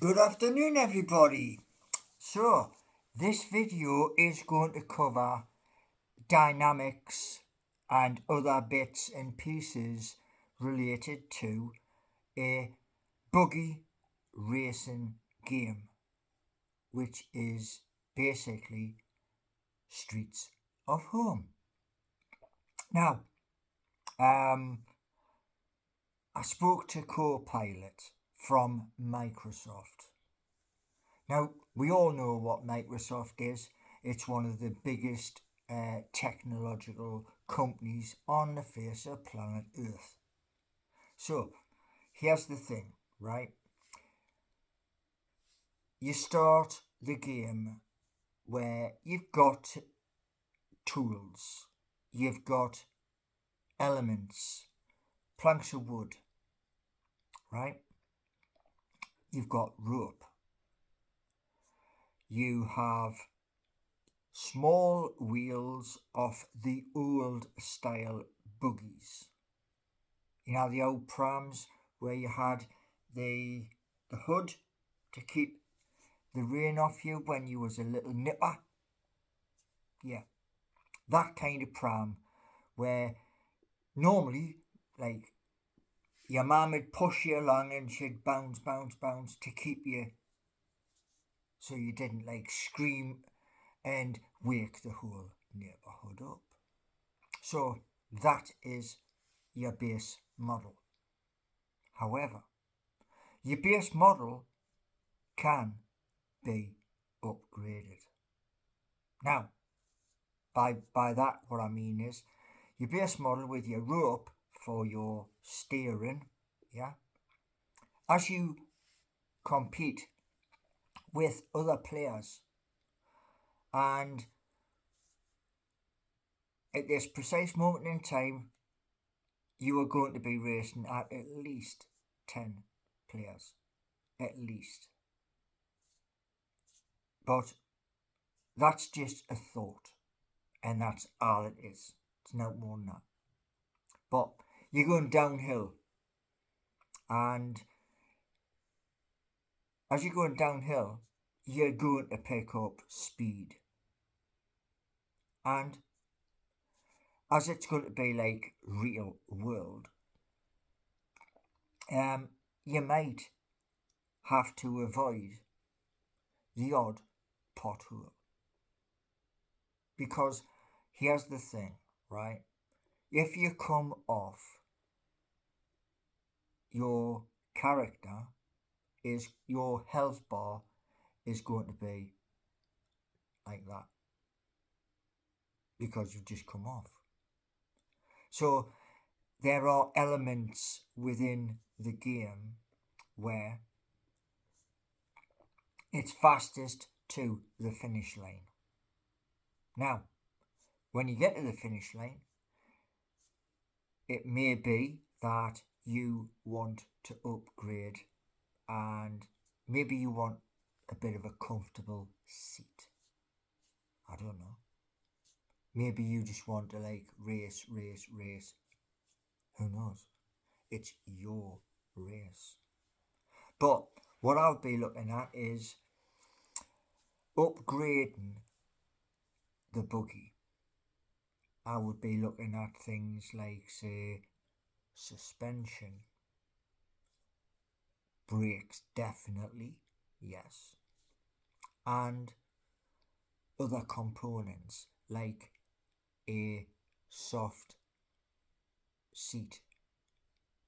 Good afternoon, everybody. So, this video is going to cover dynamics and other bits and pieces related to a buggy racing game, which is basically Streets of Home. Now, I spoke to Copilot from Microsoft. Now, we all know what Microsoft is. It's one of the biggest technological companies on the face of planet Earth. So, here's the thing, right? You start the game where you've got tools, you've got elements, planks of wood, right? You've got rope. You have small wheels of the old style buggies. You know, the old prams where you had the hood to keep the rain off you when you was a little nipper. Yeah, that kind of pram where normally, like, your mum would push you along and she'd bounce to keep you so you didn't like scream and wake the whole neighbourhood up. So that is your base model. However, your base model can be upgraded. Now, by that what I mean is your base model with your rope for your steering, yeah, as you compete with other players, and at this precise moment in time you are going to be racing at least 10 players, at least. But that's just a thought, and that's all it is. It's no more than that. But you're going downhill, and as you're going downhill, you're going to pick up speed. And as it's going to be like real world, you might have to avoid the odd pothole. Because here's the thing, right? If you come off, your character is, your health bar is going to be like that. Because you've just come off. So there are elements within the game where it's fastest to the finish line. Now, when you get to the finish line, it may be that you want to upgrade and maybe you want a bit of a comfortable seat. I don't know. Maybe you just want to like race. Who knows? It's your race. But what I'll be looking at is upgrading the buggy. I would be looking at things like, say, suspension, brakes, definitely, yes, and other components like a soft seat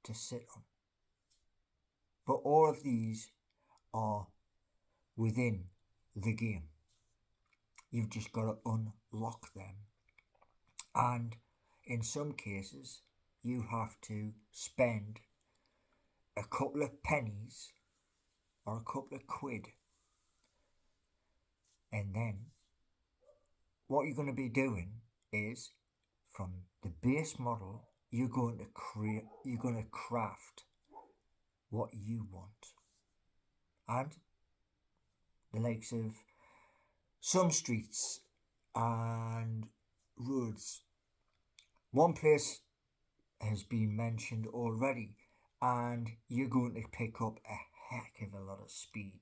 to sit on. But all of these are within the game. You've just got to unlock them. And in some cases, you have to spend a couple of pennies or a couple of quid. And then what you're going to be doing is, from the base model, you're going to craft what you want. And the likes of some streets and roads. One place has been mentioned already, and you're going to pick up a heck of a lot of speed.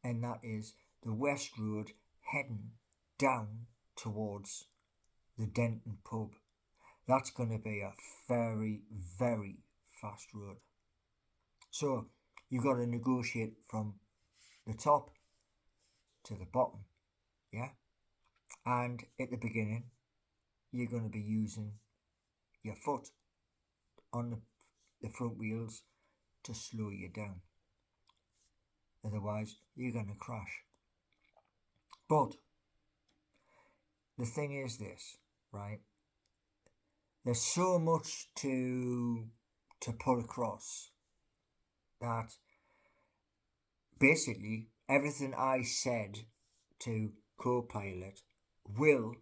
And that is the West Road heading down towards the Denton pub. That's going to be a very, very fast road. So you've got to negotiate from the top to the bottom, yeah? And at the beginning, you're going to be using your foot on the front wheels to slow you down. Otherwise, you're going to crash. But the thing is this, right? There's so much to pull across that basically everything I said to Copilot will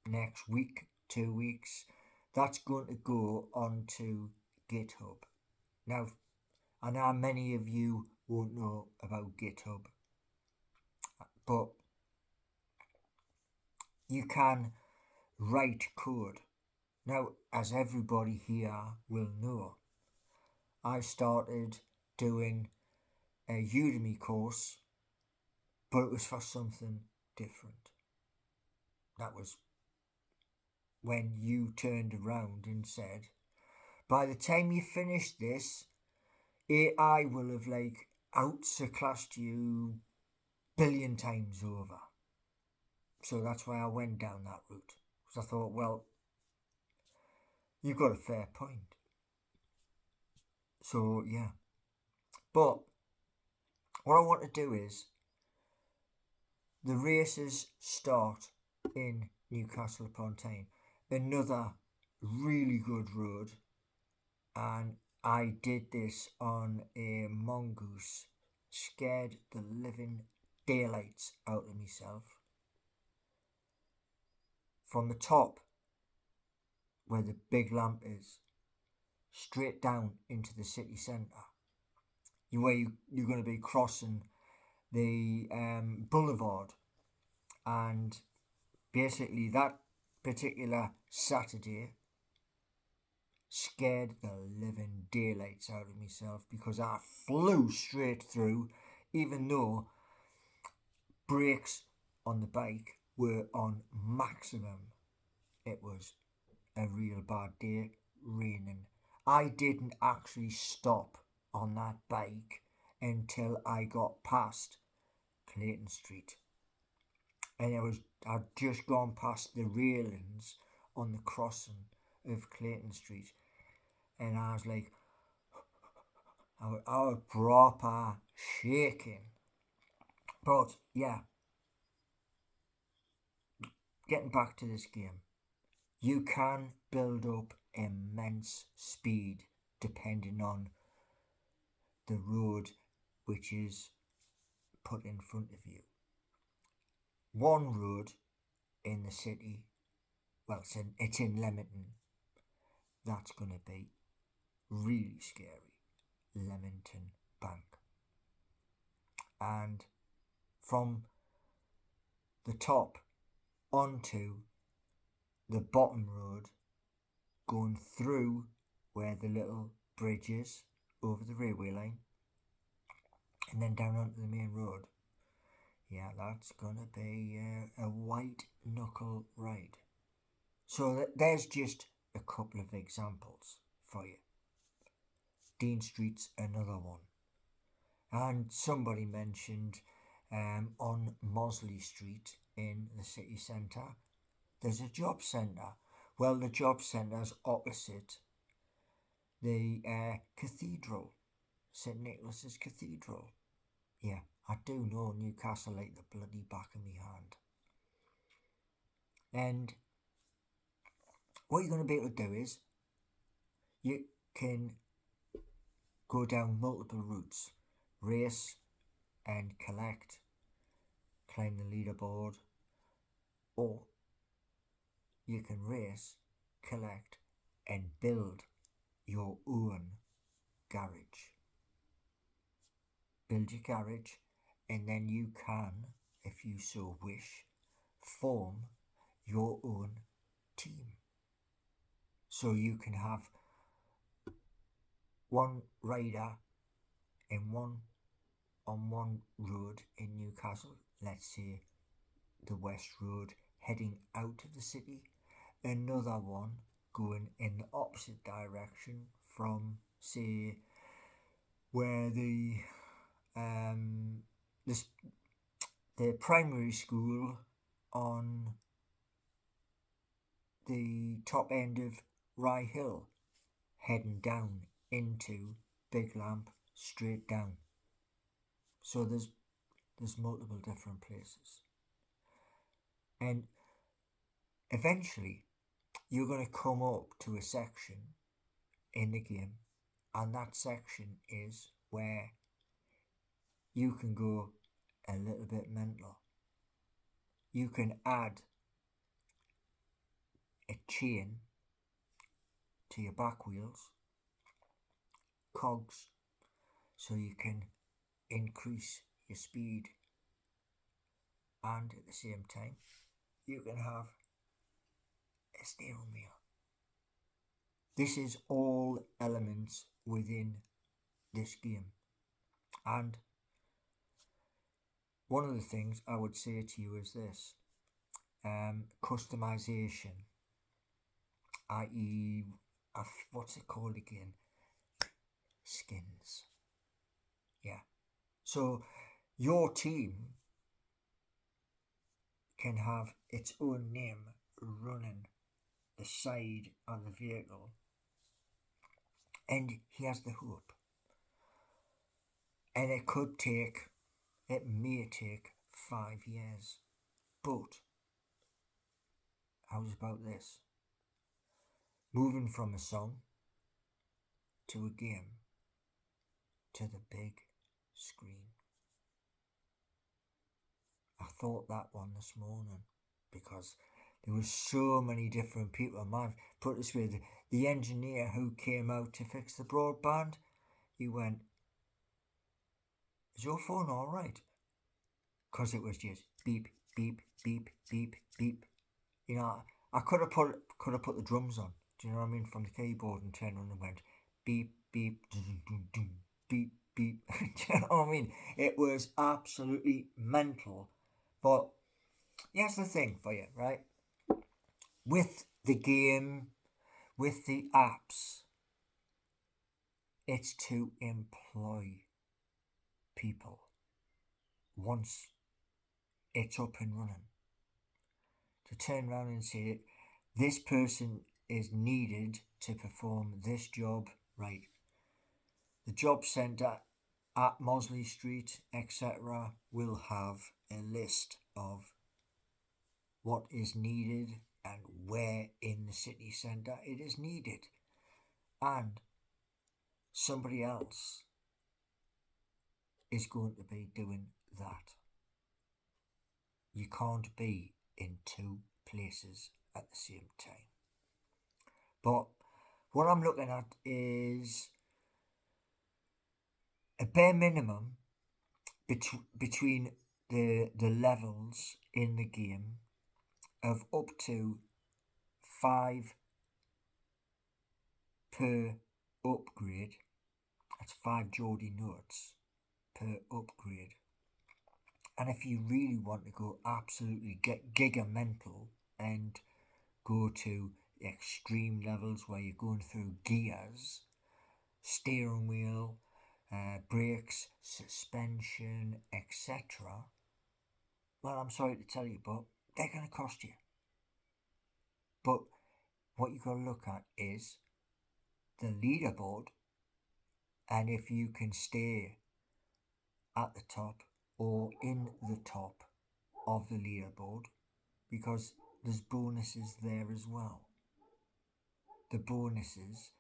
next week, 2 weeks, that's going to go onto GitHub. Now, I know many of you won't know about GitHub, but you can write code. Now, as everybody here will know, I started doing a Udemy course, but it was for something different. That was when you turned around and said, by the time you finish this, AI will have outclassed you billion times over. So that's why I went down that route. Because I thought, well, you've got a fair point. So, yeah. But what I want to do is, the races start in Newcastle upon Tyne. Another really good road. And I did this on a mongoose. Scared the living daylights out of myself. From the top, where the big lamp is, straight down into the city centre. Where you're going to be crossing the boulevard. And basically that particular Saturday scared the living daylights out of myself because I flew straight through, even though brakes on the bike were on maximum. It was a real bad day, raining. I didn't actually stop on that bike until I got past Clayton Street. And I'd just gone past the railings on the crossing of Clayton Street. And I was like, I was proper shaking. But yeah, getting back to this game, you can build up immense speed depending on the road which is put in front of you. One road in the city, well, it's in Leamington, that's going to be really scary. Leamington Bank. And from the top onto the bottom road, going through where the little bridge is over the railway line, and then down onto the main road. Yeah, that's gonna be a white knuckle ride. So there's just a couple of examples for you. Dean Street's another one. And somebody mentioned on Mosley Street in the city centre, there's a job centre. Well, the job centre's opposite the cathedral, St Nicholas's Cathedral. Yeah, I do know Newcastle like the bloody back of my hand. And what you're going to be able to do is, you can go down multiple routes, race and collect, climb the leaderboard, or you can race, collect and build your own garage. Build your garage, and then you can, if you so wish, form your own team. So you can have one rider in one road in Newcastle, let's say the West Road, heading out of the city, another one going in the opposite direction from, say, where um, the primary school on the top end of Rye Hill, heading down into Big Lamp, straight down. So there's multiple different places, and eventually you're going to come up to a section in the game, and that section is where you can go a little bit mental. You can add a chain to your back wheels, cogs, so you can increase your speed, and at the same time you can have a steering wheel. This is all elements within this game, and one of the things I would say to you is this: customization, i.e., what's it called again? Skins. Yeah. So your team can have its own name running the side of the vehicle, and here's the hope. And it may take 5 years, but how's about this? Moving from a song to a game to the big screen. I thought that one this morning because there were so many different people. Man, put it this way, the engineer who came out to fix the broadband, he went, "Is your phone all right?" Because it was just beep, beep, beep, beep, beep. You know, I could have put the drums on. Do you know what I mean? From the keyboard and turned on and went beep, beep, dum, dum, dum, beep, beep. Do you know what I mean? It was absolutely mental. But here's the thing for you, right? With the game, with the apps, it's to employ people once it's up and running. To turn around and say, this person is needed to perform this job, right? The job centre at Mosley Street, etc., will have a list of what is needed and where in the city centre it is needed. And somebody else is going to be doing that. You can't be in two places at the same time. But what I'm looking at is a bare minimum between the levels in the game of up to 5 per upgrade. That's 5 Geordie notes per upgrade. And if you really want to go absolutely get gigamental and go to extreme levels where you're going through gears, steering wheel, brakes, suspension, etc., well, I'm sorry to tell you, but they're going to cost you. But what you've got to look at is the leaderboard, and if you can stay at the top or in the top of the leaderboard, because there's bonuses there as well. The bonuses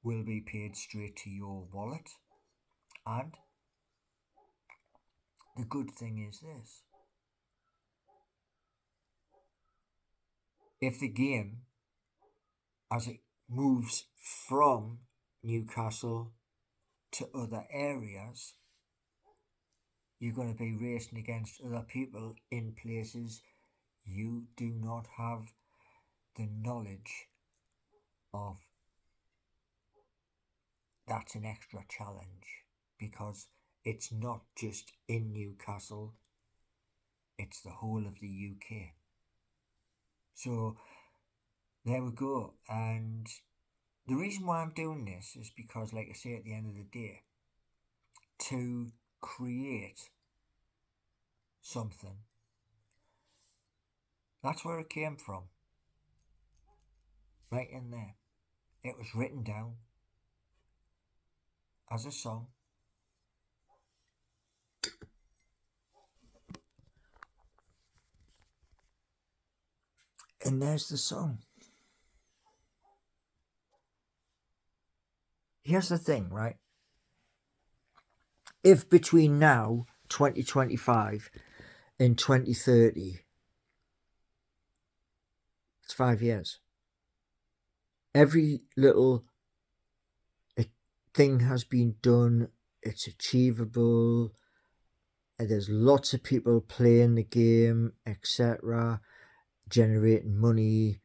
will be paid straight to your wallet, and the good thing is this: if the game, as it moves from Newcastle to other areas, you're going to be racing against other people in places you do not have the knowledge of. that's an extra challenge because it's not just in Newcastle, it's the whole of the UK. So there we go. And the reason why I'm doing this is because, like I say, at the end of the day, to create something, that's where it came from. Right in there. It was written down as a song. And there's the song. Here's the thing, right? If between now, 2025, and 2030, it's 5 years, every little thing has been done, it's achievable, and there's lots of people playing the game, etc., generating money,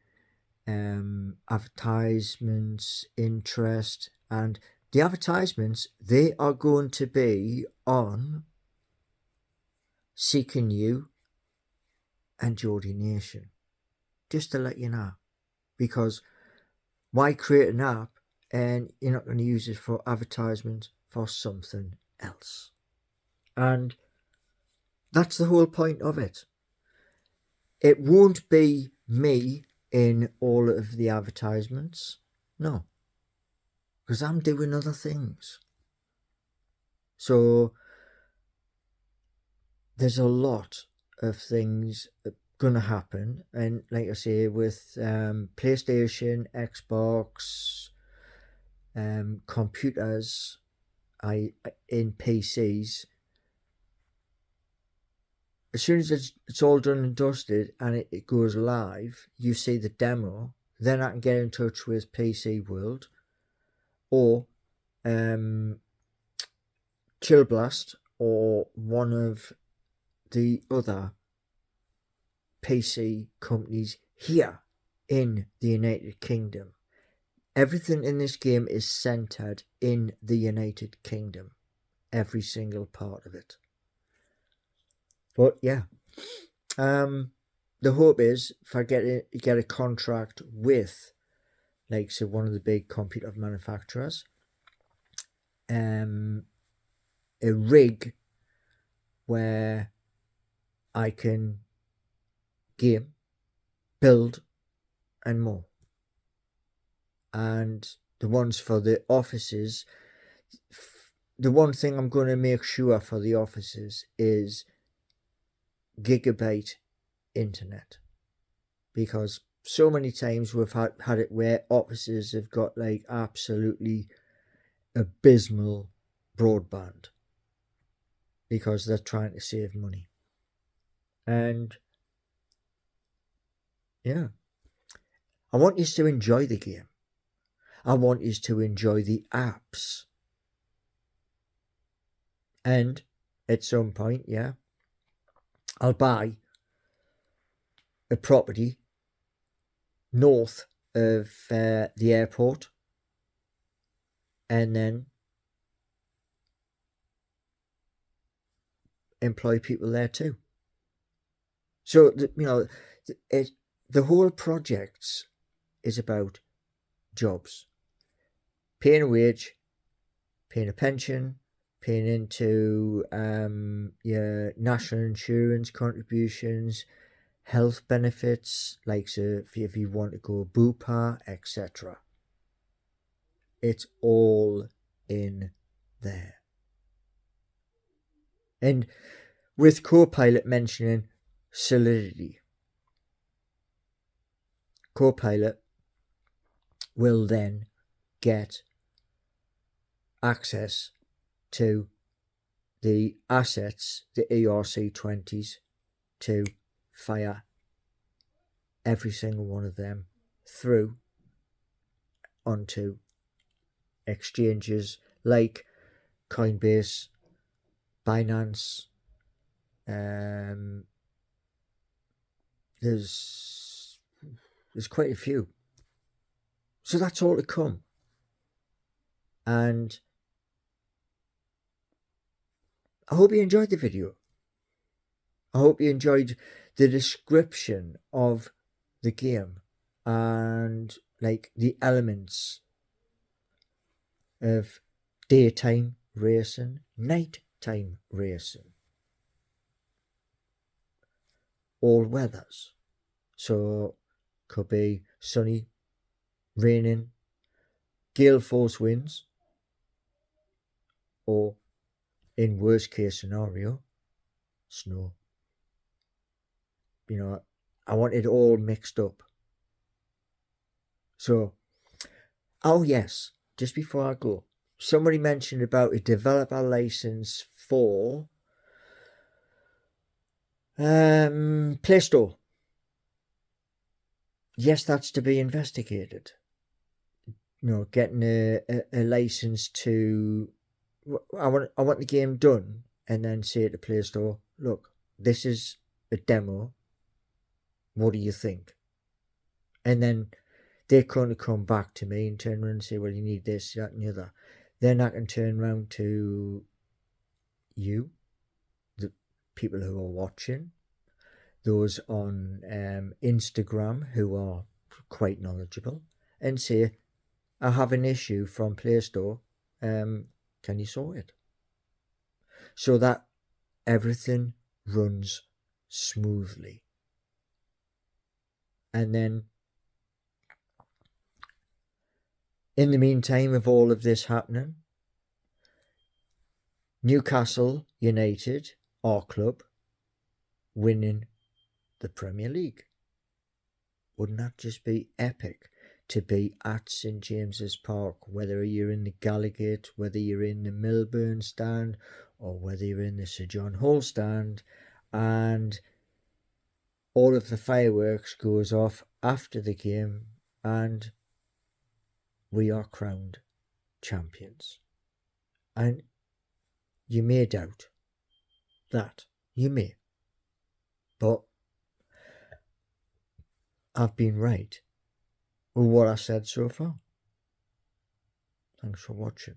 advertisements, interest, and the advertisements, they are going to be on Seeking You and Geordie Nation, just to let you know, because why create an app and you're not going to use it for advertisement for something else? And that's the whole point of it. It won't be me in all of the advertisements, no, because I'm doing other things. So there's a lot of things going to happen, and like I say, with PlayStation, Xbox, computers, in PCs, as soon as it's all done and dusted and it goes live, you see the demo, then I can get in touch with PC World or Chill Blast or one of the other PC companies here in the United Kingdom. Everything in this game is centered in the United Kingdom. Every single part of it. But yeah, the hope is if I get a contract with, like, say, one of the big computer manufacturers, a rig where I can game, build, and more. And the ones for the offices, the one thing I'm going to make sure for the offices is gigabit internet, because so many times we've had it where offices have got like absolutely abysmal broadband because they're trying to save money. And yeah, I want you to enjoy the game. I want you to enjoy the apps. And at some point, yeah, I'll buy a property north of the airport and then employ people there too. So, the whole project is about jobs, paying a wage, paying a pension, paying into your national insurance contributions, health benefits, like so if you want to go Bupa, etc. It's all in there. And with Copilot mentioning Solidity, Copilot will then get access to the assets, the ERC20s, to fire every single one of them through onto exchanges like Coinbase, Binance. There's quite a few. So that's all to come. And I hope you enjoyed the video. I hope you enjoyed the description of the game and like the elements of daytime racing, nighttime racing, all weathers. So could be sunny, raining, gale force winds, or in worst case scenario, snow. You know, I want it all mixed up. So, oh yes, just before I go, somebody mentioned about a developer license for Play Store. Yes, that's to be investigated. You know, getting a license to, I want the game done, and then say to Play Store, look, this is a demo. What do you think? And then they're going to come back to me and turn around and say, well, you need this, that, and the other. Then I can turn around to you, the people who are watching, those on Instagram who are quite knowledgeable, and say, I have an issue from Play Store. Can you sort it? So that everything runs smoothly. And then, in the meantime of all of this happening, Newcastle United, our club, winning the Premier League. Wouldn't that just be epic to be at St James's Park, whether you're in the Gallowgate, whether you're in the Milburn stand, or whether you're in the Sir John Hall stand, and all of the fireworks goes off after the game and we are crowned champions. And you may doubt that. You may. But I've been right with what I said so far. Thanks for watching.